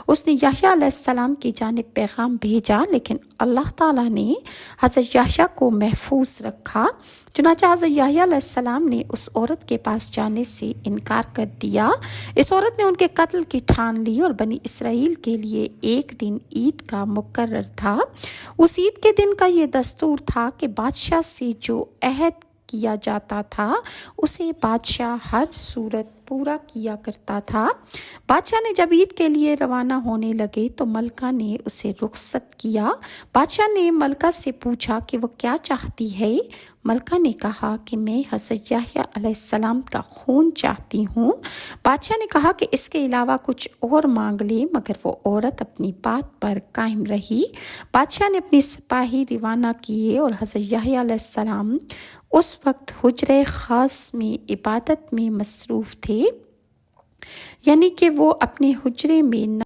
اس نے یحییٰ علیہ السلام کی جانب پیغام بھیجا، لیکن اللہ تعالیٰ نے حضرت یحییٰ کو محفوظ رکھا۔ چنانچہ حضرت یحییٰ علیہ السلام نے اس عورت کے پاس جانے سے انکار کر دیا۔ اس عورت نے ان کے قتل کی ٹھان لی اور بنی اسرائیل کے لیے ایک دن عید کا مقرر تھا۔ اس عید کے دن کا یہ دستور تھا کہ بادشاہ سے جو عہد کیا جاتا تھا اسے بادشاہ ہر صورت پورا کیا کرتا تھا۔ بادشاہ نے جب عید کے لیے روانہ ہونے لگے تو ملکہ نے اسے رخصت کیا۔ بادشاہ نے ملکہ سے پوچھا کہ وہ کیا چاہتی ہے۔ ملکہ نے کہا کہ میں حضرت یحییٰ علیہ السلام کا خون چاہتی ہوں۔ بادشاہ نے کہا کہ اس کے علاوہ کچھ اور مانگ لے، مگر وہ عورت اپنی بات پر قائم رہی۔ بادشاہ نے اپنی سپاہی روانہ کیے اور حضرت یحییٰ علیہ السلام اس وقت حجرے خاص میں عبادت میں مصروف تھے، یعنی کہ وہ اپنے حجرے میں